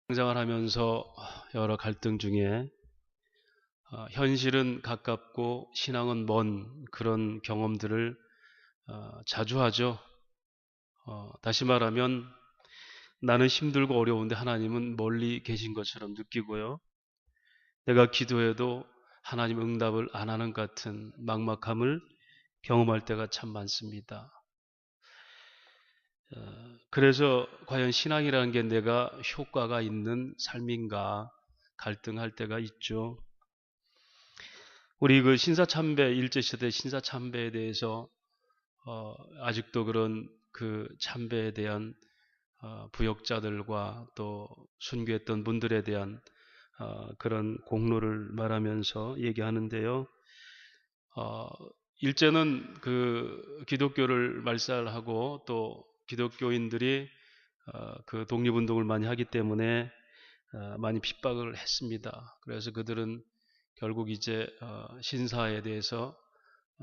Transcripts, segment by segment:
성장을 하면서 여러 갈등 중에 현실은 가깝고 신앙은 먼 그런 경험들을 자주 하죠. 다시 말하면 나는 힘들고 어려운데 하나님은 멀리 계신 것처럼 느끼고요. 내가 기도해도 하나님 응답을 안 하는 것 같은 막막함을 경험할 때가 참 많습니다. 그래서 과연 신앙이라는 게 내가 효과가 있는 삶인가 갈등할 때가 있죠. 우리 그 신사참배, 일제시대 신사참배에 대해서 아직도 그런 그 참배에 대한 부역자들과 또 순교했던 분들에 대한 그런 공로를 말하면서 얘기하는데요. 어, 일제는 그 기독교를 말살하고 또 기독교인들이 그 독립운동을 많이 하기 때문에 많이 핍박을 했습니다. 그래서 그들은 결국 이제 신사에 대해서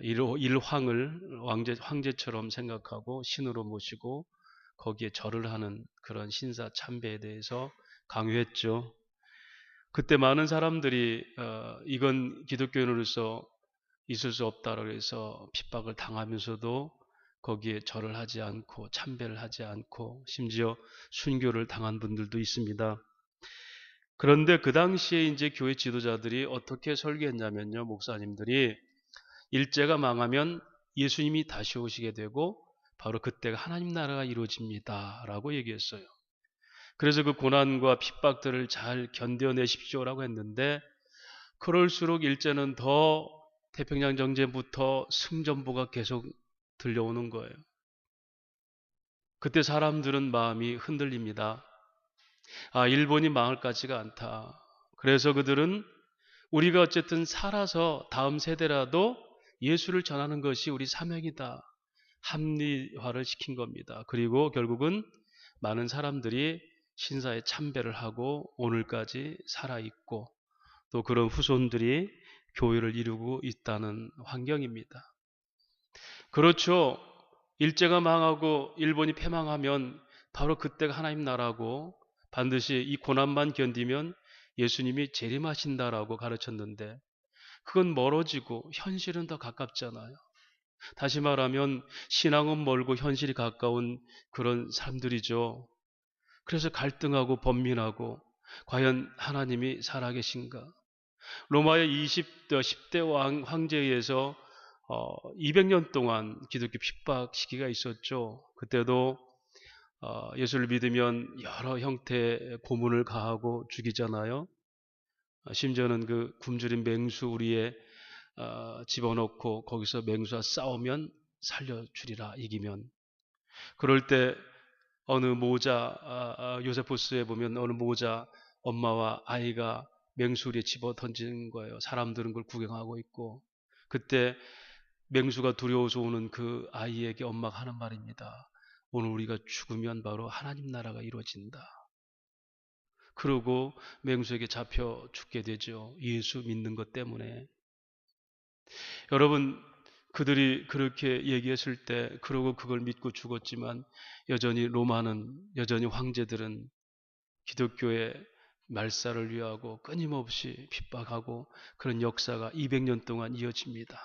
일황을 황제처럼 생각하고 신으로 모시고 거기에 절을 하는 그런 신사 참배에 대해서 강요했죠. 그때 많은 사람들이 이건 기독교인으로서 있을 수 없다라고 해서 핍박을 당하면서도 거기에 절을 하지 않고 참배를 하지 않고 심지어 순교를 당한 분들도 있습니다. 그런데 그 당시에 이제 교회 지도자들이 어떻게 설계했냐면요, 목사님들이 일제가 망하면 예수님이 다시 오시게 되고 바로 그때가 하나님 나라가 이루어집니다라고 얘기했어요. 그래서 그 고난과 핍박들을 잘 견뎌내십시오라고 했는데 그럴수록 일제는 더 태평양 정전부터 승전보가 계속 들려오는 거예요. 그때 사람들은 마음이 흔들립니다. 일본이 망할 것 같지가 않다. 그래서 그들은 우리가 어쨌든 살아서 다음 세대라도 예수를 전하는 것이 우리 사명이다. 합리화를 시킨 겁니다. 그리고 결국은 많은 사람들이 신사에 참배를 하고 오늘까지 살아있고 또 그런 후손들이 교회를 이루고 있다는 환경입니다. 그렇죠. 일제가 망하고 일본이 패망하면 바로 그때가 하나님 나라고 반드시 이 고난만 견디면 예수님이 재림하신다라고 가르쳤는데 그건 멀어지고 현실은 더 가깝잖아요. 다시 말하면 신앙은 멀고 현실이 가까운 그런 삶들이죠. 그래서 갈등하고 번민하고 과연 하나님이 살아계신가? 로마의 10대 황제에 의해서 200년 동안 기독교 핍박 시기가 있었죠. 그때도 예수를 믿으면 여러 형태의 고문을 가하고 죽이잖아요. 심지어는 그 굶주린 맹수 우리에 집어넣고 거기서 맹수와 싸우면 살려주리라 이기면. 그럴 때 어느 모자 요세포스에 보면 어느 모자 엄마와 아이가 맹수리에 집어 던지는 거예요. 사람들은 그걸 구경하고 있고 그때 맹수가 두려워서 오는 그 아이에게 엄마가 하는 말입니다. 오늘 우리가 죽으면 바로 하나님 나라가 이루어진다. 그러고 맹수에게 잡혀 죽게 되죠. 예수 믿는 것 때문에. 여러분 그들이 그렇게 얘기했을 때 그러고 그걸 믿고 죽었지만 여전히 로마는 여전히 황제들은 기독교의 말살을 위하고 끊임없이 핍박하고 그런 역사가 200년 동안 이어집니다.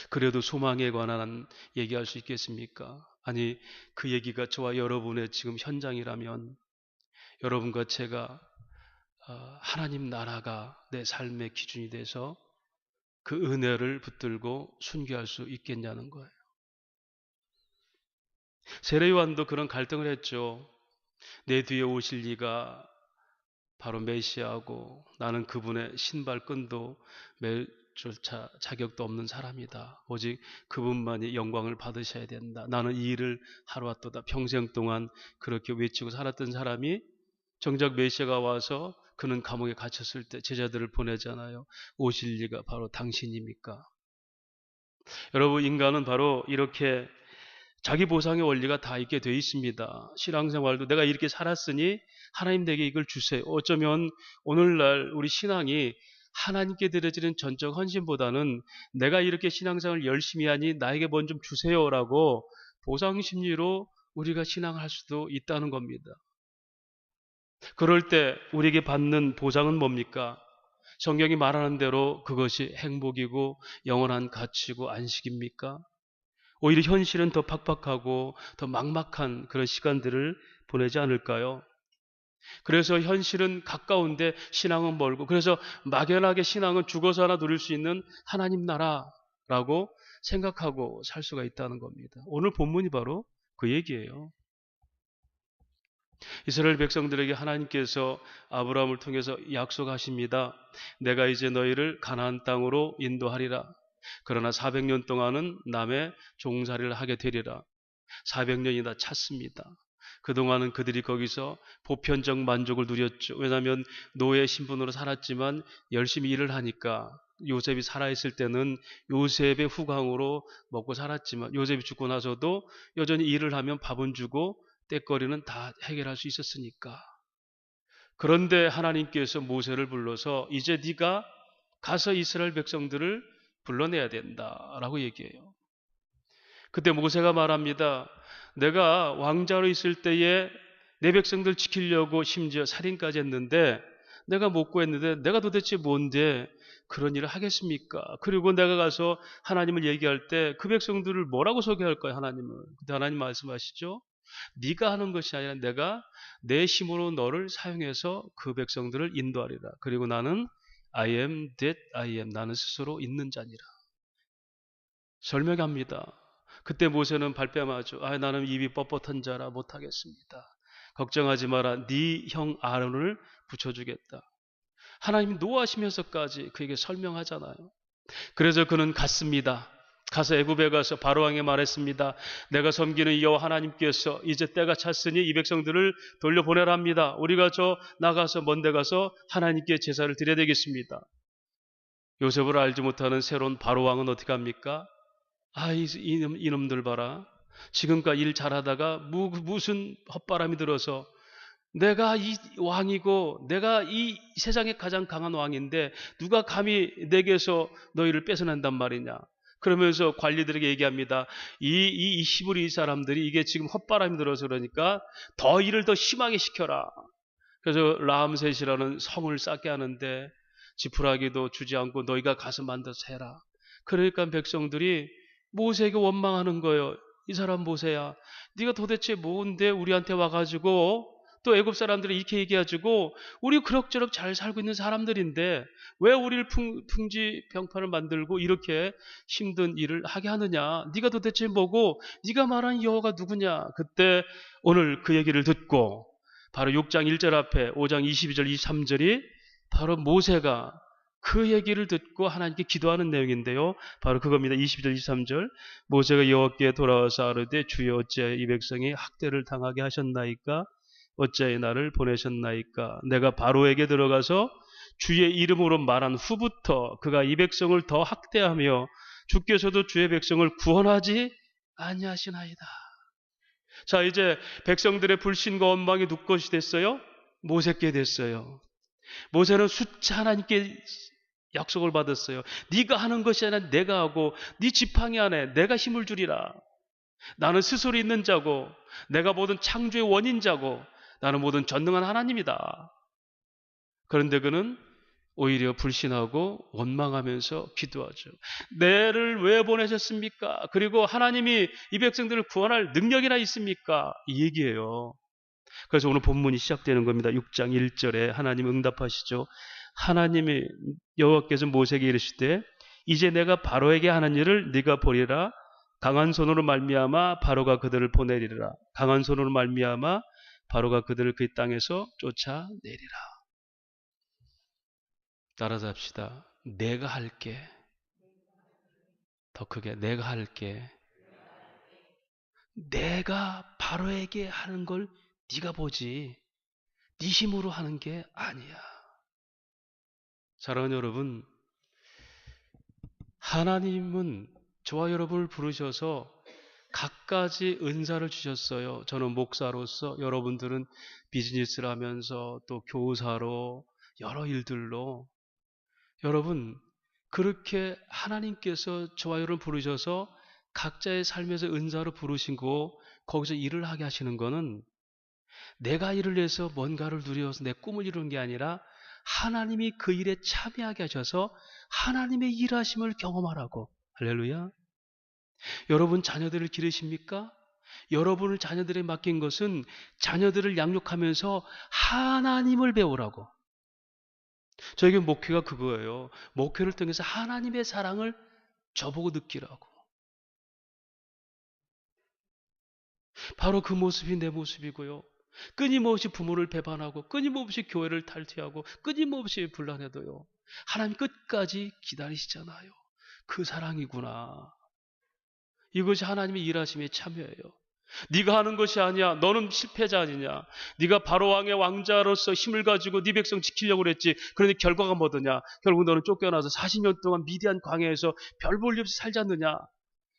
그래도 소망에 관한 얘기할 수 있겠습니까? 아니 그 얘기가 저와 여러분의 지금 현장이라면 여러분과 제가 하나님 나라가 내 삶의 기준이 돼서 그 은혜를 붙들고 순교할 수 있겠냐는 거예요. 세례요한도 그런 갈등을 했죠. 내 뒤에 오실 이가 바로 메시아고 나는 그분의 신발끈도 맬 조차 자격도 없는 사람이다. 오직 그분만이 영광을 받으셔야 된다. 나는 이 일을 하루왔도다 평생 동안 그렇게 외치고 살았던 사람이 정작 메시아가 와서 그는 감옥에 갇혔을 때 제자들을 보내잖아요. 오실 이가 바로 당신입니까? 여러분 인간은 바로 이렇게 자기 보상의 원리가 다 있게 돼 있습니다. 신앙생활도 내가 이렇게 살았으니 하나님 내게 이걸 주세요. 어쩌면 오늘날 우리 신앙이 하나님께 드려지는 전적 헌신보다는 내가 이렇게 신앙생활을 열심히 하니 나에게 뭔 좀 주세요라고 보상 심리로 우리가 신앙할 수도 있다는 겁니다. 그럴 때 우리에게 받는 보장은 뭡니까? 성경이 말하는 대로 그것이 행복이고 영원한 가치고 안식입니까? 오히려 현실은 더 팍팍하고 더 막막한 그런 시간들을 보내지 않을까요? 그래서 현실은 가까운데 신앙은 멀고, 그래서 막연하게 신앙은 죽어서 하나 누릴 수 있는 하나님 나라라고 생각하고 살 수가 있다는 겁니다. 오늘 본문이 바로 그 얘기예요. 이스라엘 백성들에게 하나님께서 아브라함을 통해서 약속하십니다. 내가 이제 너희를 가나안 땅으로 인도하리라. 그러나 400년 동안은 남의 종살이를 하게 되리라. 400년이나 찼습니다. 그동안은 그들이 거기서 보편적 만족을 누렸죠. 왜냐하면 노예 신분으로 살았지만 열심히 일을 하니까, 요셉이 살아있을 때는 요셉의 후광으로 먹고 살았지만 요셉이 죽고 나서도 여전히 일을 하면 밥은 주고 떼거리는 다 해결할 수 있었으니까. 그런데 하나님께서 모세를 불러서 이제 네가 가서 이스라엘 백성들을 불러내야 된다라고 얘기해요. 그때 모세가 말합니다. 내가 왕자로 있을 때에 내 백성들 지키려고 심지어 살인까지 했는데, 내가 못 구했는데 내가 도대체 뭔데 그런 일을 하겠습니까? 그리고 내가 가서 하나님을 얘기할 때 그 백성들을 뭐라고 소개할 거야, 하나님은? 그때 하나님 말씀하시죠. 네가 하는 것이 아니라 내가 내 힘으로 너를 사용해서 그 백성들을 인도하리라. 그리고 나는 I am that I am, 나는 스스로 있는 자니라. 설명합니다. 그때 모세는 발뺌하죠. 나는 입이 뻣뻣한 자라 못하겠습니다. 걱정하지 마라. 네 형 아론을 붙여주겠다. 하나님이 노하시면서까지 그에게 설명하잖아요. 그래서 그는 갔습니다. 가서 애굽에 가서 바로왕에 말했습니다. 내가 섬기는 여호와 하나님께서 이제 때가 찼으니 이 백성들을 돌려보내랍니다. 우리가 나가서 먼데 가서 하나님께 제사를 드려야 되겠습니다. 요셉을 알지 못하는 새로운 바로왕은 어떻게 합니까? 이놈들 봐라. 지금까지 일 잘하다가 무슨 헛바람이 들어서 내가 이 왕이고 내가 이 세상에 가장 강한 왕인데 누가 감히 내게서 너희를 뺏어낸단 말이냐. 그러면서 관리들에게 얘기합니다. 이 히브리 사람들이 이게 지금 헛바람이 들어서 그러니까 더 일을 더 심하게 시켜라. 그래서 라암셋이라는 성을 쌓게 하는데 지푸라기도 주지 않고 너희가 가서 만들어서 해라. 그러니까 백성들이 모세에게 원망하는 거예요. 이 사람 모세야, 네가 도대체 뭔데 우리한테 와가지고 또 애굽 사람들이 이렇게 얘기해가지고 우리 그럭저럭 잘 살고 있는 사람들인데 왜 우리를 풍지병판을 만들고 이렇게 힘든 일을 하게 하느냐? 네가 도대체 뭐고 네가 말한 여호와가 누구냐? 그때 오늘 그 얘기를 듣고 바로 6장 1절 앞에 5장 22절 23절이 바로 모세가 그 얘기를 듣고 하나님께 기도하는 내용인데요. 바로 그겁니다. 22절 23절. 모세가 여호와께 돌아와서 아뢰되 주여 어찌하여 이 백성이 학대를 당하게 하셨나이까? 어찌하여 나를 보내셨나이까? 내가 바로에게 들어가서 주의 이름으로 말한 후부터 그가 이 백성을 더 학대하며 주께서도 주의 백성을 구원하지 아니하시나이다. 자, 이제 백성들의 불신과 원망이 누구 것이 됐어요? 모세께 됐어요. 모세는 숫자 하나님께 약속을 받았어요. 네가 하는 것이 아니라 내가 하고 네 지팡이 안에 내가 힘을 주리라. 나는 스스로 있는 자고 내가 모든 창조의 원인자고 나는 모든 전능한 하나님이다. 그런데 그는 오히려 불신하고 원망하면서 기도하죠. 내를 왜 보내셨습니까? 그리고 하나님이 이 백성들을 구원할 능력이나 있습니까? 이 얘기예요. 그래서 오늘 본문이 시작되는 겁니다. 6장 1절에 하나님 응답하시죠. 하나님이 여호와께서 모세에게 이르시되 이제 내가 바로에게 하는 일을 네가 보리라. 강한 손으로 말미암아 바로가 그들을 보내리라. 강한 손으로 말미암아 바로가 그들을 그 땅에서 쫓아내리라. 따라서 합시다. 내가 할게. 더 크게 내가 할게. 내가 바로에게 하는 걸 네가 보지 네 힘으로 하는 게 아니야. 사랑하는 여러분, 하나님은 저와 여러분을 부르셔서 갖가지 은사를 주셨어요. 저는 목사로서, 여러분들은 비즈니스를 하면서 또 교사로 여러 일들로 여러분 그렇게 하나님께서 저와 여러분을 부르셔서 각자의 삶에서 은사로 부르신 거 거기서 일을 하게 하시는 거는 내가 일을 해서 뭔가를 누려서 내 꿈을 이루는 게 아니라 하나님이 그 일에 참여하게 하셔서 하나님의 일하심을 경험하라고. 할렐루야. 여러분 자녀들을 기르십니까? 여러분을 자녀들에 맡긴 것은 자녀들을 양육하면서 하나님을 배우라고. 저에게 목회가 그거예요. 목회를 통해서 하나님의 사랑을 저보고 느끼라고. 바로 그 모습이 내 모습이고요. 끊임없이 부모를 배반하고 끊임없이 교회를 탈퇴하고 끊임없이 분란해도요. 하나님 끝까지 기다리시잖아요. 그 사랑이구나. 이것이 하나님의 일하심에 참여예요. 네가 하는 것이 아니야. 너는 실패자 아니냐. 네가 바로왕의 왕자로서 힘을 가지고 네 백성 지키려고 그랬지. 그런데 결과가 뭐더냐. 결국 너는 쫓겨나서 40년 동안 미디안 광야에서 별 볼 일 없이 살지 않느냐.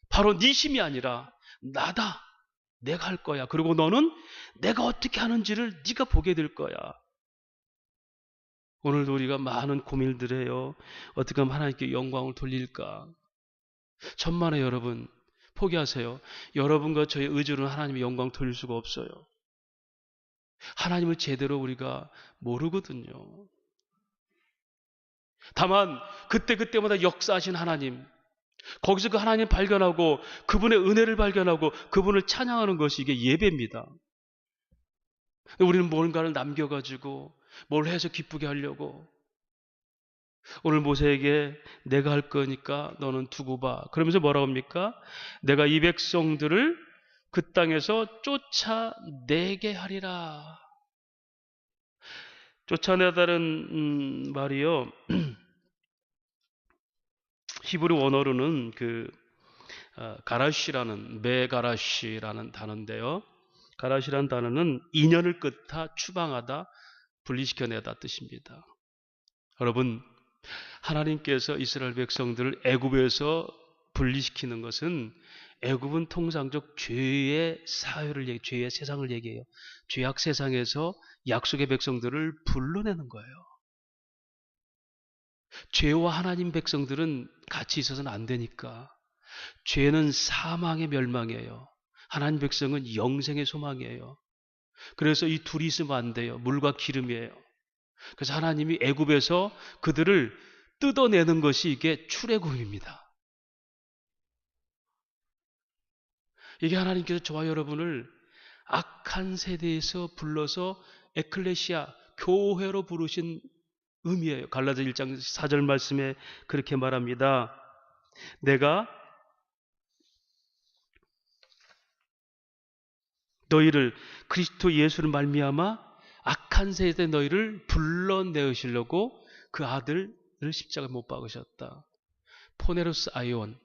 바로 네 힘이 아니라 나다. 내가 할 거야. 그리고 너는 내가 어떻게 하는지를 네가 보게 될 거야. 오늘도 우리가 많은 고민들 해요. 어떻게 하면 하나님께 영광을 돌릴까. 천만에 여러분 포기하세요. 여러분과 저의 의지로는 하나님의 영광 돌릴 수가 없어요. 하나님을 제대로 우리가 모르거든요. 다만 그때그때마다 역사하신 하나님, 거기서 그 하나님 발견하고 그분의 은혜를 발견하고 그분을 찬양하는 것이 이게 예배입니다. 우리는 뭔가를 남겨가지고 뭘 해서 기쁘게 하려고. 오늘 모세에게 내가 할 거니까 너는 두고 봐. 그러면서 뭐라고 합니까? 내가 이 백성들을 그 땅에서 쫓아내게 하리라. 쫓아내다는 말이요. 히브리 원어로는 가라시라는 메가라시라는 단어인데요. 가라시라는 단어는 인연을 끊다, 추방하다, 분리시켜내다 뜻입니다. 여러분, 하나님께서 이스라엘 백성들을 애굽에서 분리시키는 것은 애굽은 통상적 죄의 사회를 죄의 세상을 얘기해요. 죄악 세상에서 약속의 백성들을 불러내는 거예요. 죄와 하나님 백성들은 같이 있어서는 안 되니까. 죄는 사망의 멸망이에요. 하나님 백성은 영생의 소망이에요. 그래서 이 둘이 있으면 안 돼요. 물과 기름이에요. 그래서 하나님이 애굽에서 그들을 뜯어내는 것이 이게 출애굽입니다. 이게 하나님께서 저와 여러분을 악한 세대에서 불러서 에클레시아, 교회로 부르신 의미예요. 갈라디아 1장 4절 말씀에 그렇게 말합니다. 내가 너희를 그리스도 예수를 말미암아 악한 세대 너희를 불러내으시려고 그 아들을 십자가에 못 박으셨다. 포네로스 아이온,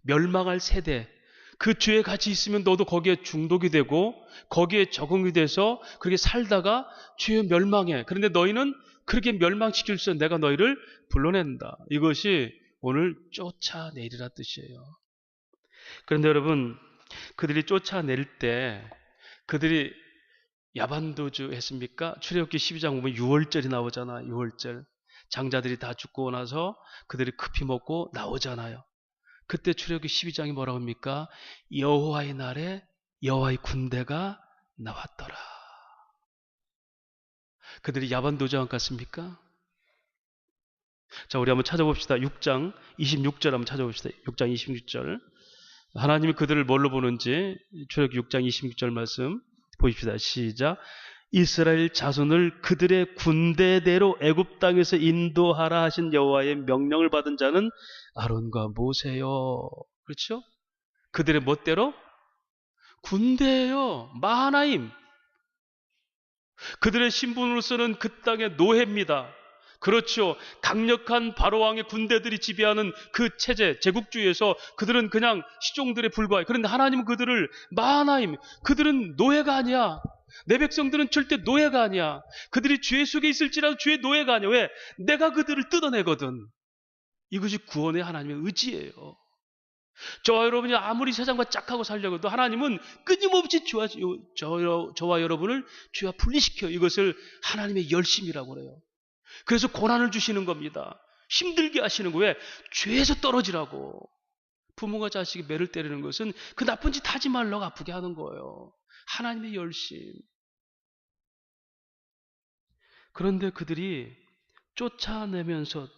멸망할 세대, 그 죄에 같이 있으면 너도 거기에 중독이 되고 거기에 적응이 돼서 그렇게 살다가 죄에 멸망해. 그런데 너희는 그렇게 멸망시킬 수 있어 내가 너희를 불러낸다. 이것이 오늘 쫓아내리라 뜻이에요. 그런데 여러분, 그들이 쫓아낼 때 그들이 야반도주 했습니까? 출애굽기 12장 보면 6월절이 나오잖아. 6월절. 장자들이 다 죽고 나서 그들이 급히 먹고 나오잖아요. 그때 출애굽기 12장이 뭐라고 합니까? 여호와의 날에 여호와의 군대가 나왔더라. 그들이 야반도주한 것 같습니까? 자, 우리 한번 찾아봅시다. 6장 26절 한번 찾아봅시다. 6장 26절. 하나님이 그들을 뭘로 보는지 출애굽기 6장 26절 말씀 보십시다. 시작. 이스라엘 자손을 그들의 군대대로 애굽 땅에서 인도하라 하신 여호와의 명령을 받은 자는 아론과 모세요. 그렇죠? 그들의 멋대로 군대예요. 마하나임. 그들의 신분으로서는 그 땅의 노예입니다. 그렇죠. 강력한 바로왕의 군대들이 지배하는 그 체제, 제국주의에서 그들은 그냥 시종들에 불과해. 그런데 하나님은 그들을 마하나임, 그들은 노예가 아니야. 내 백성들은 절대 노예가 아니야. 그들이 죄 속에 있을지라도 죄의 노예가 아니야. 왜? 내가 그들을 뜯어내거든. 이것이 구원의 하나님의 의지예요. 저와 여러분이 아무리 세상과 짝하고 살려고 해도 하나님은 끊임없이 저와 여러분을 죄와 분리시켜. 이것을 하나님의 열심이라고 그래요. 그래서 고난을 주시는 겁니다. 힘들게 하시는 거예요. 죄에서 떨어지라고. 부모가 자식이 매를 때리는 것은 그 나쁜 짓 하지 말라고 아프게 하는 거예요. 하나님의 열심. 그런데 그들이 쫓아내면서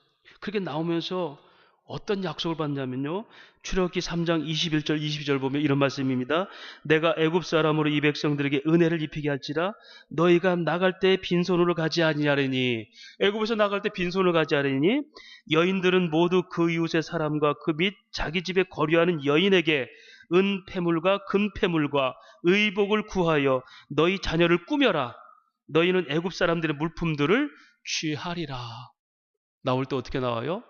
그렇게 나오면서 어떤 약속을 받냐면요. 출애굽기 3장 21절 22절 보면 이런 말씀입니다. 내가 애굽 사람으로 이 백성들에게 은혜를 입히게 할지라 너희가 나갈 때 빈손으로 가지 아니하리니 애굽에서 나갈 때 빈손으로 가지 아니하리니 여인들은 모두 그 이웃의 사람과 그 및 자기 집에 거류하는 여인에게 은 패물과 금 패물과 의복을 구하여 너희 자녀를 꾸며라. 너희는 애굽 사람들의 물품들을 취하리라. 나올 때 어떻게 나와요?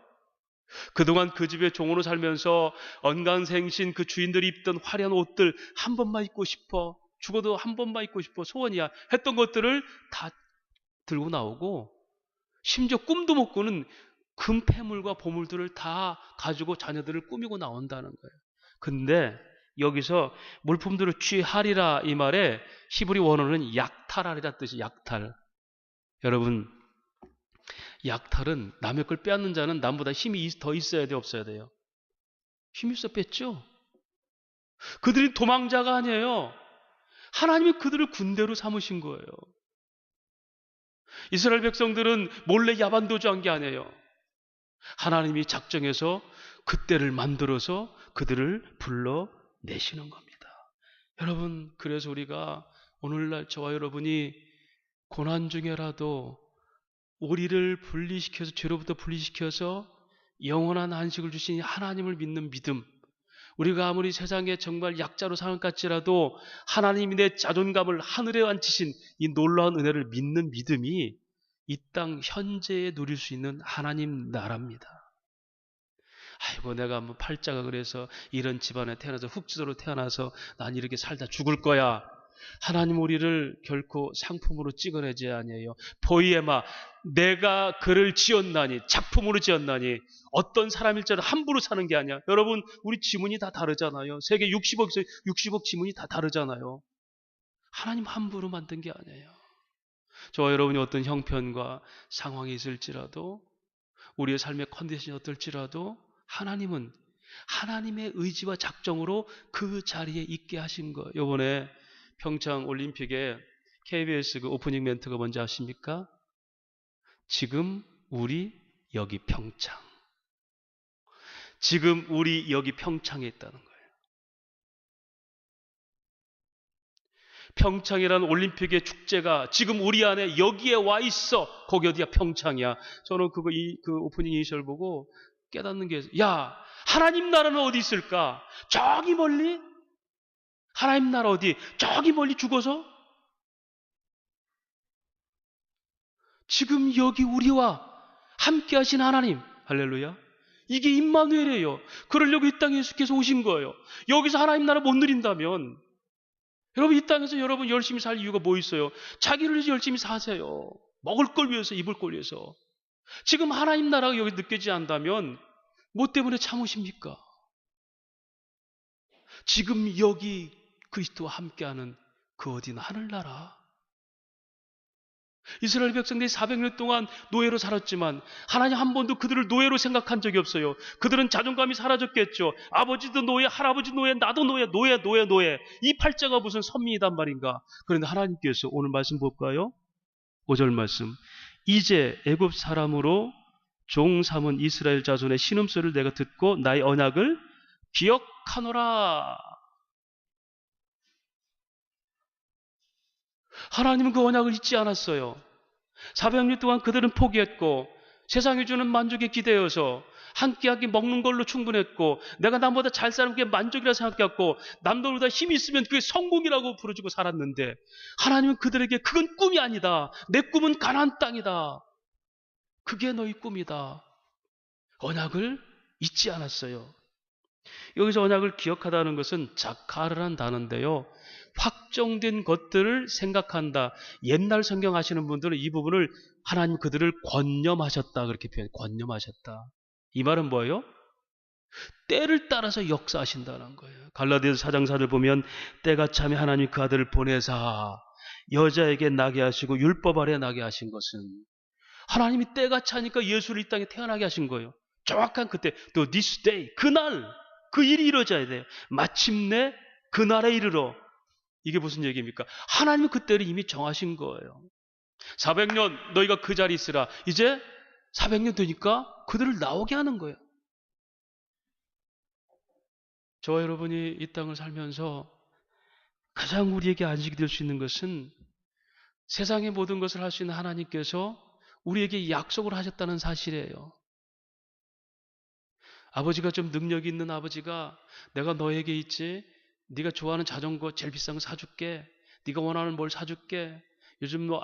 그동안 그 집에 종으로 살면서 언간생신 그 주인들이 입던 화려한 옷들 한 번만 입고 싶어. 죽어도 한 번만 입고 싶어. 소원이야. 했던 것들을 다 들고 나오고 심지어 꿈도 못 꾸는 금패물과 보물들을 다 가지고 자녀들을 꾸미고 나온다는 거예요. 근데 여기서 물품들을 취하리라 이 말에 히브리 원어는 약탈하리라 뜻이 약탈. 여러분 약탈은 남의 걸 빼앗는 자는 남보다 힘이 더 있어야 돼 없어야 돼요? 힘이 있어 뺐죠. 그들이 도망자가 아니에요. 하나님이 그들을 군대로 삼으신 거예요. 이스라엘 백성들은 몰래 야반도주한 게 아니에요. 하나님이 작정해서 그때를 만들어서 그들을 불러내시는 겁니다. 여러분 그래서 우리가 오늘날 저와 여러분이 고난 중에라도 우리를 분리시켜서 죄로부터 분리시켜서 영원한 안식을 주신 하나님을 믿는 믿음. 우리가 아무리 세상에 정말 약자로 사는 것 같지라도 하나님이 내 자존감을 하늘에 앉히신 이 놀라운 은혜를 믿는 믿음이 이 땅 현재에 누릴 수 있는 하나님 나라입니다. 아이고 내가 뭐 팔자가 그래서 이런 집안에 태어나서 흑수저로 태어나서 난 이렇게 살다 죽을 거야. 하나님 우리를 결코 상품으로 찍어내지 아니에요. 포이에마 내가 그를 지었나니 작품으로 지었나니 어떤 사람일지라도 함부로 사는 게 아니야. 여러분 우리 지문이 다 다르잖아요. 세계 60억 지문이 다 다르잖아요. 하나님 함부로 만든 게 아니에요. 저와 여러분이 어떤 형편과 상황이 있을지라도 우리의 삶의 컨디션이 어떨지라도 하나님은 하나님의 의지와 작정으로 그 자리에 있게 하신 거예요. 이번에 평창 올림픽에 KBS 그 오프닝 멘트가 뭔지 아십니까? 지금 우리 여기 평창. 지금 우리 여기 평창에 있다는 거예요. 평창이라는 올림픽의 축제가 지금 우리 안에 여기에 와 있어. 거기 어디야? 평창이야. 저는 그 오프닝 이니셜 보고 깨닫는 게, 야, 하나님 나라는 어디 있을까? 저기 멀리? 하나님 나라 어디? 저기 멀리 죽어서? 지금 여기 우리와 함께 하신 하나님. 할렐루야. 이게 임마누엘이에요. 그러려고 이 땅에 예수께서 오신 거예요. 여기서 하나님 나라 못 누린다면 여러분 이 땅에서 여러분 열심히 살 이유가 뭐 있어요? 자기를 위해서 열심히 사세요. 먹을 걸 위해서, 입을 걸 위해서. 지금 하나님 나라가 여기 느껴지지 않다면 뭐 때문에 참으십니까? 지금 여기 그리스도와 함께하는 그 어디나 하늘나라. 이스라엘 백성들이 400년 동안 노예로 살았지만 하나님 한 번도 그들을 노예로 생각한 적이 없어요. 그들은 자존감이 사라졌겠죠. 아버지도 노예, 할아버지 노예, 나도 노예, 노예. 이 팔자가 무슨 선민이단 말인가. 그런데 하나님께서 오늘 말씀 볼까요? 5절 말씀. 이제 애굽 사람으로 종 삼은 이스라엘 자손의 신음소리를 내가 듣고 나의 언약을 기억하노라. 하나님은 그 언약을 잊지 않았어요. 400년 동안 그들은 포기했고 세상이 주는 만족에 기대어서 한 끼 먹는 걸로 충분했고 내가 남보다 잘 사는 게 만족이라 생각했고 남들보다 힘이 있으면 그게 성공이라고 부르짖고 살았는데 하나님은 그들에게 그건 꿈이 아니다. 내 꿈은 가나안 땅이다. 그게 너희 꿈이다. 언약을 잊지 않았어요. 여기서 언약을 기억하다는 것은 자카르란 단어인데요. 확정된 것들을 생각한다. 옛날 성경 하시는 분들은 이 부분을 하나님 그들을 권념하셨다. 그렇게 표현해요. 권념하셨다. 이 말은 뭐예요? 때를 따라서 역사하신다는 거예요. 갈라디아서 4장 4절 보면 때가 참에 하나님 그 아들을 보내사 여자에게 나게 하시고 율법 아래 나게 하신 것은 하나님이 때가 차니까 예수를 이 땅에 태어나게 하신 거예요. 정확한 그때 또 this day 그날 그 일이 이루어져야 돼요. 마침내 그날에 이르러 이게 무슨 얘기입니까? 하나님은 그때를 이미 정하신 거예요. 400년 너희가 그 자리에 있으라. 이제 400년 되니까 그들을 나오게 하는 거예요. 저와 여러분이 이 땅을 살면서 가장 우리에게 안식이 될 수 있는 것은 세상의 모든 것을 할 수 있는 하나님께서 우리에게 약속을 하셨다는 사실이에요. 아버지가 좀 능력이 있는 아버지가 내가 너에게 있지, 네가 좋아하는 자전거 제일 비싼 거 사줄게, 네가 원하는 뭘 사줄게, 요즘 뭐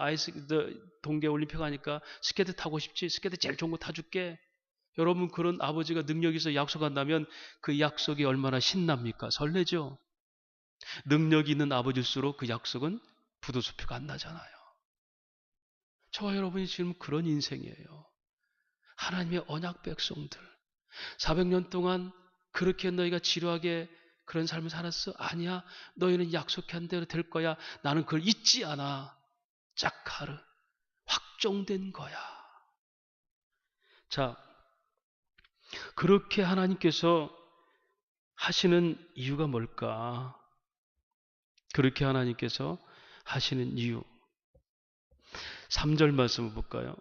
동계 올림픽 하니까 스케이트 타고 싶지, 스케이트 제일 좋은 거 타줄게. 여러분, 그런 아버지가 능력이 있어 약속한다면 그 약속이 얼마나 신납니까? 설레죠. 능력이 있는 아버지일수록 그 약속은 부도수표가 안 나잖아요. 저와 여러분이 지금 그런 인생이에요. 하나님의 언약 백성들. 400년 동안 그렇게 너희가 지루하게 그런 삶을 살았어? 아니야. 너희는 약속한 대로 될 거야. 나는 그걸 잊지 않아. 짝하르. 확정된 거야. 자, 그렇게 하나님께서 하시는 이유가 뭘까? 그렇게 하나님께서 하시는 이유. 3절 말씀을 볼까요?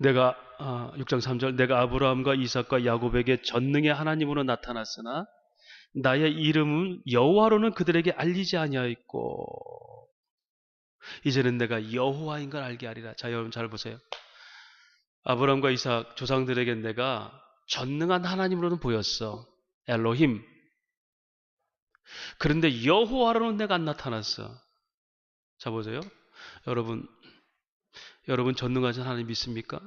6장 3절, 내가 아브라함과 이삭과 야곱에게 전능의 하나님으로 나타났으나 나의 이름은 여호와로는 그들에게 알리지 아니하였고 이제는 내가 여호와인 걸 알게 하리라. 자, 여러분 잘 보세요. 아브라함과 이삭 조상들에게 내가 전능한 하나님으로는 보였어. 엘로힘. 그런데 여호와로는 내가 안 나타났어. 자, 보세요. 여러분 전능하신 하나님 믿습니까?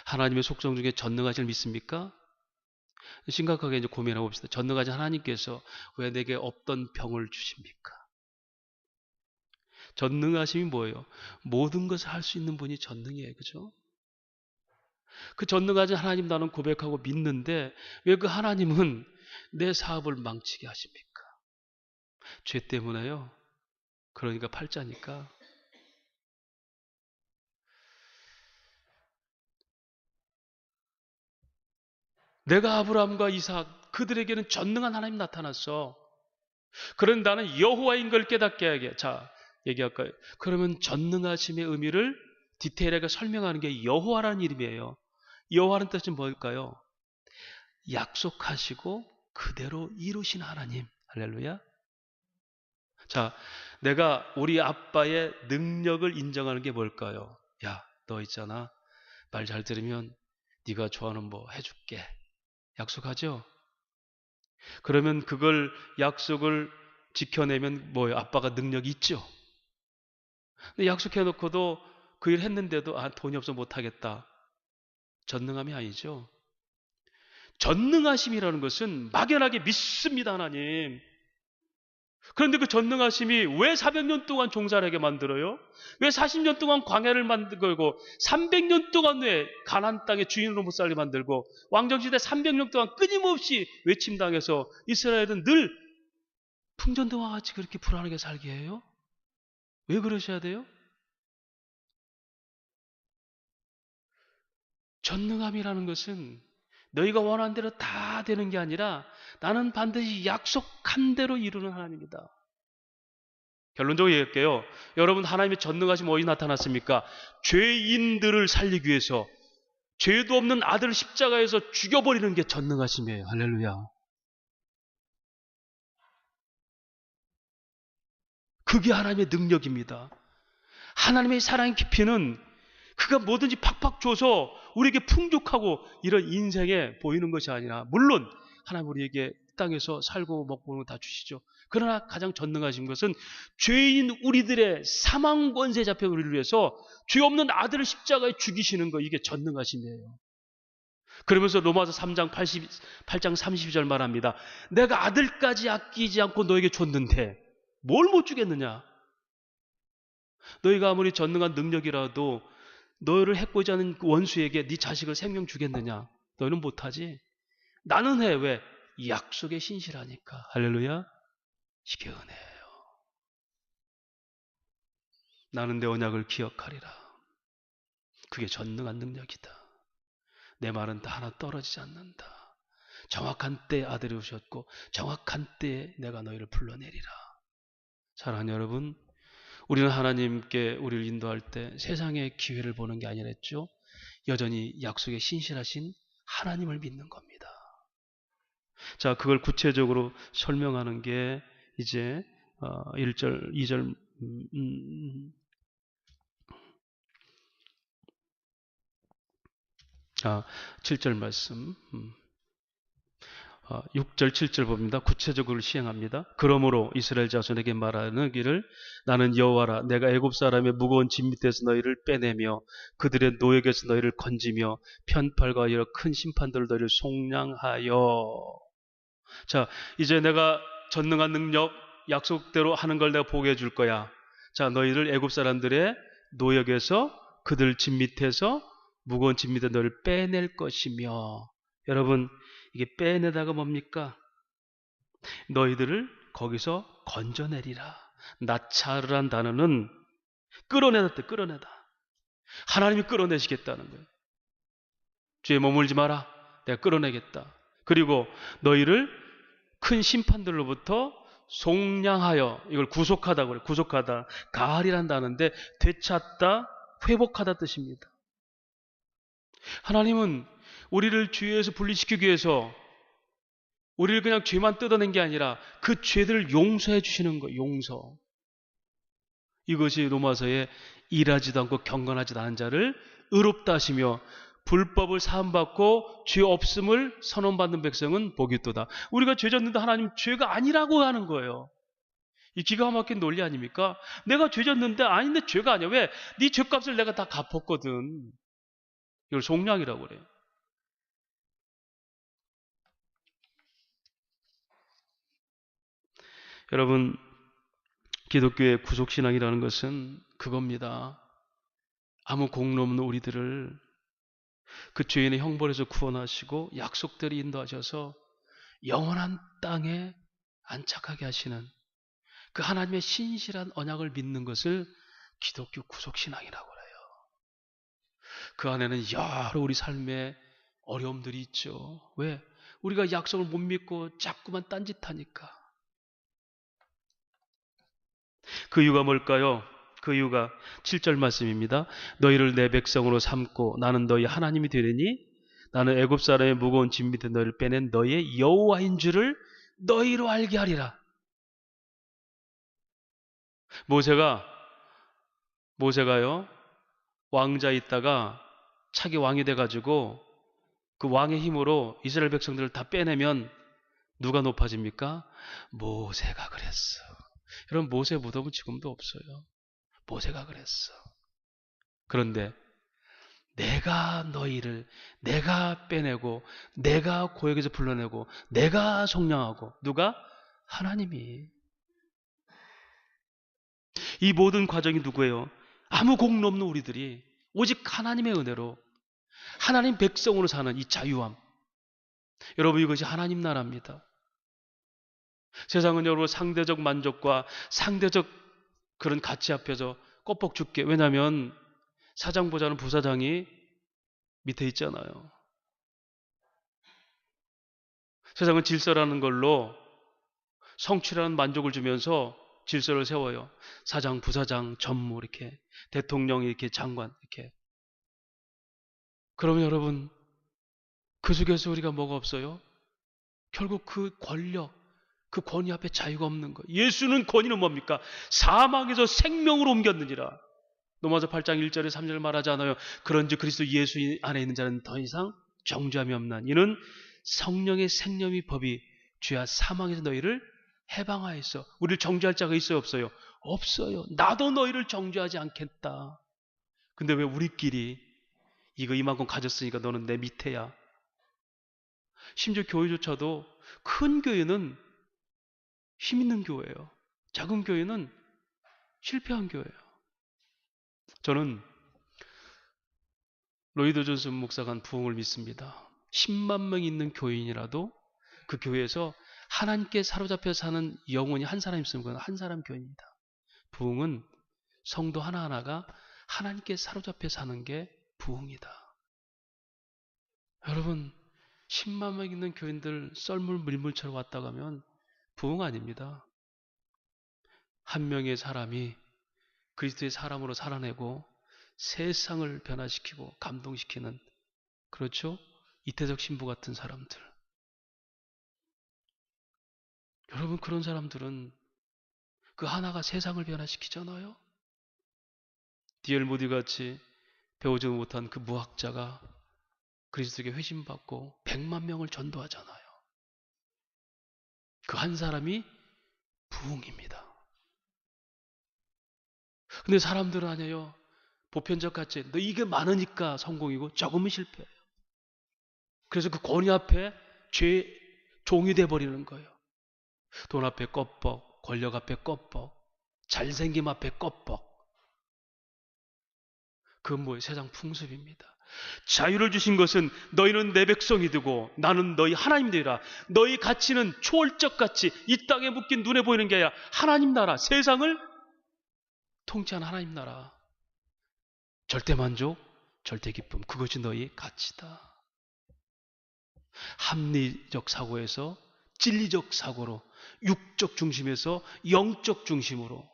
하나님의 속성 중에 전능하신 믿습니까? 심각하게 이제 고민해 봅시다. 전능하신 하나님께서 왜 내게 없던 병을 주십니까? 전능하심이 뭐예요? 모든 것을 할 수 있는 분이 전능이에요. 그죠? 그 전능하신 하나님 나는 고백하고 믿는데 왜 그 하나님은 내 사업을 망치게 하십니까? 죄 때문에요. 그러니까 팔자니까. 내가 아브라함과 이삭 그들에게는 전능한 하나님 나타났어. 그런 나는 여호와인 걸 깨닫게 하게. 자, 얘기할까요? 그러면 전능하심의 의미를 디테일하게 설명하는 게 여호와라는 이름이에요. 여호와는 뜻은 뭘까요? 약속하시고 그대로 이루신 하나님. 할렐루야. 자, 내가 우리 아빠의 능력을 인정하는 게 뭘까요? 야, 너 있잖아. 말 잘 들으면 네가 좋아하는 뭐 해줄게. 약속하죠? 그러면 그걸 약속을 지켜내면 뭐예요? 아빠가 능력이 있죠? 근데 약속해놓고도 그 일 했는데도 돈이 없어 못하겠다. 전능함이 아니죠. 전능하심이라는 것은 막연하게 믿습니다, 하나님. 그런데 그 전능하심이 왜 400년 동안 종살하게 만들어요? 왜 40년 동안 광야를 만들고 300년 동안 왜 가나안 땅의 주인으로 못 살게 만들고 왕정시대 300년 동안 끊임없이 외침당해서 이스라엘은 늘 풍전등화 같이 그렇게 불안하게 살게 해요? 왜 그러셔야 돼요? 전능함이라는 것은 너희가 원하는 대로 다 되는 게 아니라 나는 반드시 약속한 대로 이루는 하나님이다. 결론적으로 얘기할게요. 여러분, 하나님의 전능하심이 어디 나타났습니까? 죄인들을 살리기 위해서 죄도 없는 아들을 십자가에서 죽여버리는 게 전능하심이에요. 할렐루야. 그게 하나님의 능력입니다. 하나님의 사랑의 깊이는 그가 뭐든지 팍팍 줘서 우리에게 풍족하고 이런 인생에 보이는 것이 아니라, 물론 하나님 우리에게 땅에서 살고 먹고 다 주시죠. 그러나 가장 전능하신 것은 죄인 우리들의 사망 권세 잡혀 우리를 위해서 죄 없는 아들을 십자가에 죽이시는 거, 이게 전능하심이에요. 그러면서 로마서 3장 8장 32절 말합니다. 내가 아들까지 아끼지 않고 너에게 줬는데 뭘 못 주겠느냐? 너희가 아무리 전능한 능력이라도 너희를 해코지 하는 원수에게 네 자식을 생명 주겠느냐? 너희는 못하지. 나는 해. 왜? 약속에 신실하니까. 할렐루야. 이게 은혜예요. 나는 내 언약을 기억하리라. 그게 전능한 능력이다. 내 말은 다 하나 떨어지지 않는다. 정확한 때에 아들이 오셨고 정확한 때에 내가 너희를 불러내리라. 사랑하는 여러분, 우리는 하나님께 우리를 인도할 때 세상의 기회를 보는 게 아니랬죠. 여전히 약속에 신실하신 하나님을 믿는 겁니다. 자, 그걸 구체적으로 설명하는 게 이제 1절, 2절, 7절 말씀. 6절, 7절 봅니다. 구체적으로 시행합니다. 그러므로 이스라엘 자손에게 말하는 길을 나는 여호와라. 내가 애굽 사람의 무거운 짐 밑에서 너희를 빼내며 그들의 노역에서 너희를 건지며 편팔과 여러 큰 심판들을 너희를 속량하여. 자, 이제 내가 전능한 능력, 약속대로 하는 걸 내가 보게 해줄 거야. 자, 너희를 애굽 사람들의 노역에서 그들 짐 밑에서 무거운 짐 밑에 너희를 빼낼 것이며. 여러분, 이게 빼내다가 뭡니까? 너희들을 거기서 건져내리라. 나차르란 단어는 끌어내다 때 끌어내다. 하나님이 끌어내시겠다는 거예요. 주에 머물지 마라. 내가 끌어내겠다. 그리고 너희를 큰 심판들로부터 속량하여, 이걸 구속하다 그래요. 구속하다. 가할이란 단어인데 되찾다, 회복하다 뜻입니다. 하나님은 우리를 죄에서 분리시키기 위해서 우리를 그냥 죄만 뜯어낸 게 아니라 그 죄들을 용서해 주시는 거예요. 용서. 이것이 로마서에 일하지도 않고 경건하지도 않은 자를 의롭다 하시며 불법을 사함받고 죄 없음을 선언받는 백성은 복이 있도다. 우리가 죄 졌는데 하나님 죄가 아니라고 하는 거예요. 이 기가 막힌 논리 아닙니까? 내가 죄 졌는데 아닌데 죄가 아니야. 왜? 네 죄값을 내가 다 갚았거든. 이걸 속량이라고 그래요. 여러분, 기독교의 구속신앙이라는 것은 그겁니다. 아무 공로 없는 우리들을 그 죄인의 형벌에서 구원하시고 약속대로 인도하셔서 영원한 땅에 안착하게 하시는 그 하나님의 신실한 언약을 믿는 것을 기독교 구속신앙이라고 해요. 그 안에는 여러 우리 삶의 어려움들이 있죠. 왜? 우리가 약속을 못 믿고 자꾸만 딴짓하니까. 그 이유가 뭘까요? 그 이유가 7절 말씀입니다. 너희를 내 백성으로 삼고 나는 너희 하나님이 되리니 나는 애굽 사람의 무거운 짐 밑에 너희를 빼낸 너희의 여호와인 줄을 너희로 알게 하리라. 모세가요 왕자에 있다가 차기 왕이 돼가지고 그 왕의 힘으로 이스라엘 백성들을 다 빼내면 누가 높아집니까? 모세가 그랬어. 여러분, 모세 무덤은 지금도 없어요. 모세가 그랬어. 그런데 내가 너희를 내가 빼내고 내가 고역에서 불러내고 내가 속량하고. 누가? 하나님이. 이 모든 과정이 누구예요? 아무 공로 없는 우리들이 오직 하나님의 은혜로 하나님 백성으로 사는 이 자유함. 여러분, 이것이 하나님 나라입니다. 세상은 여러분 상대적 만족과 상대적 그런 가치 앞에서 껍벅 죽게. 왜냐하면 사장보다는 부사장이 밑에 있잖아요. 세상은 질서라는 걸로 성취라는 만족을 주면서 질서를 세워요. 사장, 부사장, 전무 이렇게, 대통령 이렇게, 장관 이렇게. 그러면 여러분, 그 속에서 우리가 뭐가 없어요? 결국 그 권력, 그 권위 앞에 자유가 없는 거예요. 예수는 권위는 뭡니까? 사망에서 생명으로 옮겼느니라. 로마서 8장 1절에 3절을 말하지 않아요. 그런즉 그리스도 예수 안에 있는 자는 더 이상 정죄함이 없나니 이는 성령의 생명의 법이 죄와 사망에서 너희를 해방하였어. 우리를 정죄할 자가 있어요, 없어요? 없어요. 나도 너희를 정죄하지 않겠다. 근데 왜 우리끼리 이거 이만큼 가졌으니까 너는 내 밑에야. 심지어 교회조차도 큰 교회는 힘 있는 교회예요. 작은 교회는 실패한 교회예요. 저는 로이드 존슨 목사가 한 부흥을 믿습니다. 10만 명이 있는 교인이라도 그 교회에서 하나님께 사로잡혀 사는 영혼이 한 사람 있으면 그건 한 사람 교인입니다. 부흥은 성도 하나하나가 하나님께 사로잡혀 사는 게 부흥이다. 여러분, 10만 명 있는 교인들 썰물 밀물처럼 왔다 가면 부흥 아닙니다. 한 명의 사람이 그리스도의 사람으로 살아내고 세상을 변화시키고 감동시키는, 그렇죠? 이태석 신부 같은 사람들. 여러분, 그런 사람들은 그 하나가 세상을 변화시키잖아요. 디엘 모디 같이 배우지 못한 그 무학자가 그리스도에게 회심받고 100만 명을 전도하잖아요. 그 한 사람이 부흥입니다. 근데 사람들은 아니에요. 보편적 가치, 너 이게 많으니까 성공이고 적으면 실패해요. 그래서 그 권위 앞에 종이 돼버리는 거예요. 돈 앞에 껍벅, 권력 앞에 껍벅, 잘생김 앞에 껍벅. 그건 뭐예요? 세상 풍습입니다. 자유를 주신 것은 너희는 내 백성이 되고 나는 너희 하나님 되리라. 너희 가치는 초월적 가치, 이 땅에 묶인 눈에 보이는 게 아니라 하나님 나라, 세상을 통치한 하나님 나라. 절대 만족, 절대 기쁨, 그것이 너희 가치다. 합리적 사고에서 진리적 사고로, 육적 중심에서 영적 중심으로.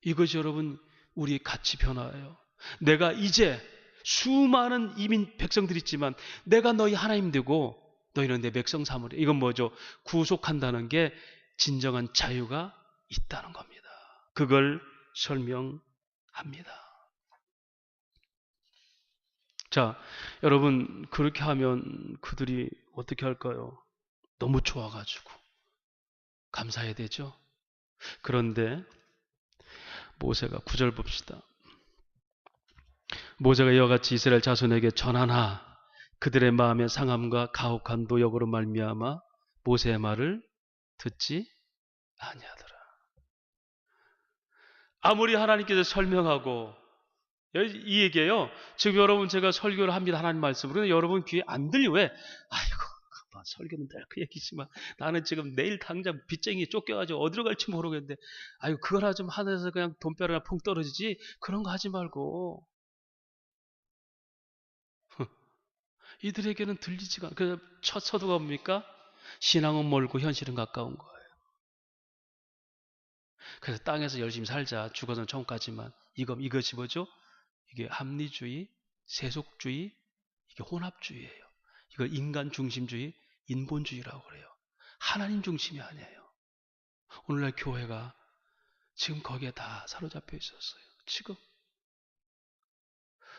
이것이 여러분 우리의 가치 변화예요. 내가 이제 수많은 이민 백성들이 있지만 내가 너희 하나님 되고 너희는 내 백성 삼으리. 이건 뭐죠? 구속한다는 게 진정한 자유가 있다는 겁니다. 그걸 설명합니다. 자, 여러분, 그렇게 하면 그들이 어떻게 할까요? 너무 좋아가지고 감사해야 되죠. 그런데 모세가 9절 봅시다. 모세가 이와 같이 이스라엘 자손에게 전하나 그들의 마음의 상함과 가혹한 노역으로 말미암아 모세의 말을 듣지 아니하더라. 아무리 하나님께서 설명하고, 이 얘기예요. 지금 여러분 제가 설교를 합니다. 하나님 말씀으로. 근데 여러분 귀에 안 들려. 왜? 아이고, 설교는 늘 그 얘기지만 나는 지금 내일 당장 빚쟁이 쫓겨가지고 어디로 갈지 모르겠는데, 아이고, 그거나 좀 하늘에서 그냥 돈벼락이나 퐁 떨어지지. 그런 거 하지 말고. 이들에게는 들리지가 않아요. 그래서 첫 서두가 뭡니까? 신앙은 멀고 현실은 가까운 거예요. 그래서 땅에서 열심히 살자. 죽어서는 천국 가지만 이것이 뭐죠? 이게 합리주의, 세속주의, 이게 혼합주의예요. 이걸 인간 중심주의, 인본주의라고 그래요. 하나님 중심이 아니에요. 오늘날 교회가 지금 거기에 다 사로잡혀 있었어요. 지금.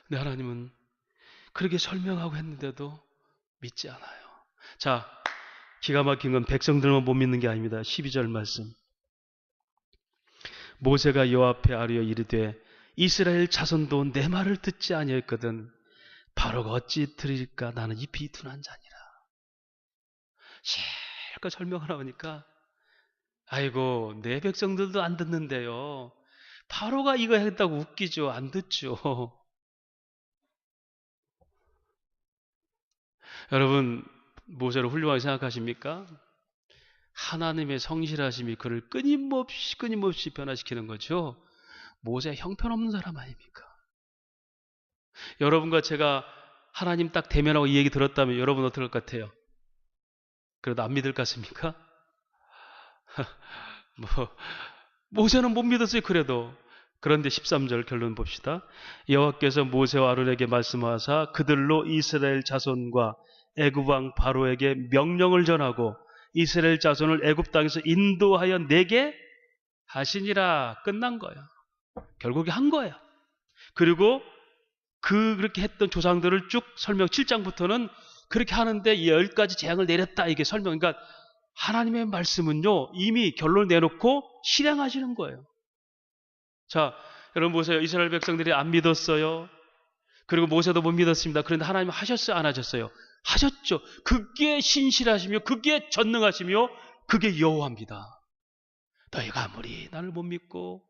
근데 하나님은 그렇게 설명하고 했는데도 믿지 않아요. 자, 기가 막힌 건 백성들만 못 믿는 게 아닙니다. 12절 말씀. 모세가 여호와 앞에 아뢰어 이르되 이스라엘 자손도 내 말을 듣지 아니했거든 바로가 어찌 들을까? 나는 잎이 둔한 자니라. 실컷 설명하라 보니까 아이고, 내 백성들도 안 듣는데요. 바로가 이거 했다고 웃기죠. 안 듣죠. 여러분, 모세를 훌륭하게 생각하십니까? 하나님의 성실하심이 그를 끊임없이 변화시키는 거죠. 모세 형편없는 사람 아닙니까? 여러분과 제가 하나님 딱 대면하고 이 얘기 들었다면 여러분 어떨 것 같아요? 그래도 안 믿을 것 같습니까? 모세는 못 믿었어요. 그래도. 그런데 13절 결론 봅시다. 여호와께서 모세와 아론에게 말씀하사 그들로 이스라엘 자손과 애굽 왕 바로에게 명령을 전하고 이스라엘 자손을 애굽 땅에서 인도하여 내게 하시니라. 끝난 거야. 결국에 한 거야. 그리고 그렇게 했던 조상들을 쭉 설명, 7장부터는 그렇게 하는데 10가지 재앙을 내렸다. 이게 설명. 그러니까 하나님의 말씀은요, 이미 결론을 내놓고 실행하시는 거예요. 자, 여러분 보세요. 이스라엘 백성들이 안 믿었어요. 그리고 모세도 못 믿었습니다. 그런데 하나님 하셨어요? 안 하셨어요? 하셨죠. 그게 신실하시며 그게 전능하시며 그게 여호와입니다. 너희가 아무리 나를 못 믿고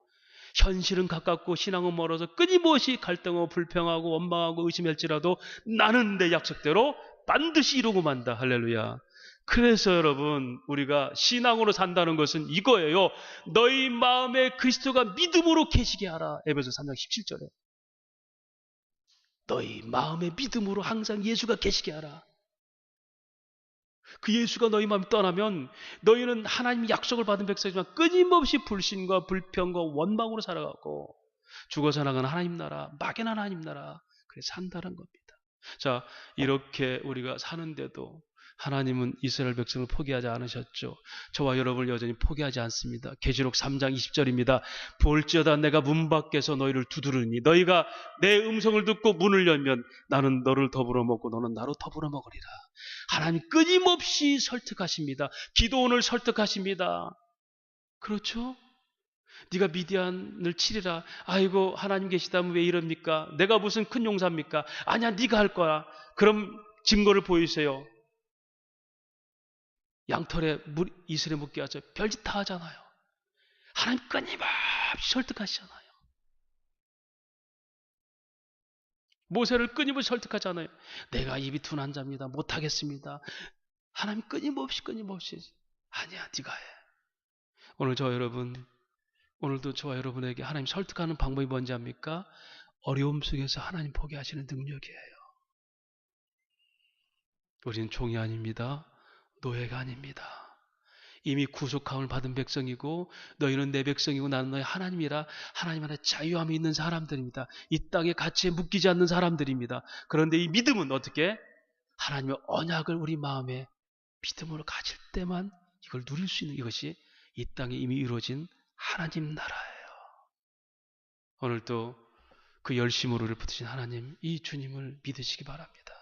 현실은 가깝고 신앙은 멀어서 끊임없이 갈등하고 불평하고 원망하고 의심할지라도 나는 내 약속대로 반드시 이루고 만다. 할렐루야. 그래서 여러분, 우리가 신앙으로 산다는 것은 이거예요. 너희 마음에 그리스도가 믿음으로 계시게 하라. 에베소 3장 17절에. 너희 마음의 믿음으로 항상 예수가 계시게 하라. 그 예수가 너희 마음에 떠나면 너희는 하나님 약속을 받은 백성이지만 끊임없이 불신과 불평과 원망으로 살아가고 죽어서 나가는 하나님 나라, 막연한 하나님 나라, 그래 산다는 겁니다. 자, 이렇게 우리가 사는데도 하나님은 이스라엘 백성을 포기하지 않으셨죠. 저와 여러분을 여전히 포기하지 않습니다. 계시록 3장 20절입니다. 볼지어다 내가 문 밖에서 너희를 두드리니 너희가 내 음성을 듣고 문을 열면 나는 너를 더불어 먹고 너는 나로 더불어 먹으리라. 하나님 끊임없이 설득하십니다. 기도원을 설득하십니다. 그렇죠? 네가 미디안을 치리라. 아이고 하나님 계시다면 왜 이럽니까? 내가 무슨 큰 용사입니까? 아니야 네가 할 거야. 그럼 증거를 보이세요. 양털에 이슬에 묶게 하죠. 별짓 다 하잖아요. 하나님 끊임없이 설득하시잖아요. 모세를 끊임없이 설득하잖아요. 내가 입이 둔한 자입니다. 못하겠습니다. 하나님 끊임없이 아니야 네가 해. 오늘도 저와 여러분에게 하나님 설득하는 방법이 뭔지 압니까? 어려움 속에서 하나님 포기하시는 능력이에요. 우리는 종이 아닙니다. 노예가 아닙니다. 이미 구속함을 받은 백성이고 너희는 내 백성이고 나는 너희 하나님이라. 하나님 안에 자유함이 있는 사람들입니다. 이 땅의 가치에 묶이지 않는 사람들입니다. 그런데 이 믿음은 어떻게? 하나님의 언약을 우리 마음에 믿음으로 가질 때만 이걸 누릴 수 있는 이것이 이 땅에 이미 이루어진 하나님 나라예요. 오늘도 그 열심으로 우리를 붙드신 하나님, 이 주님을 믿으시기 바랍니다.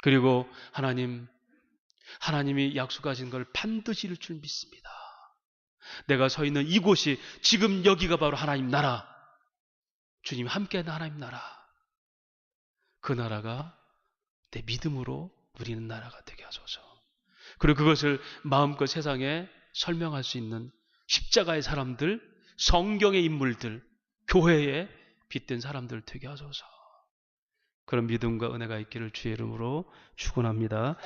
그리고 하나님이 약속하신 걸 반드시 이룰 줄 믿습니다. 내가 서 있는 이곳이 지금 여기가 바로 하나님 나라, 주님 함께하는 하나님 나라, 그 나라가 내 믿음으로 누리는 나라가 되게 하소서. 그리고 그것을 마음껏 세상에 설명할 수 있는 십자가의 사람들, 성경의 인물들, 교회에 빗댄 사람들 되게 하소서. 그런 믿음과 은혜가 있기를 주의 이름으로 축원합니다.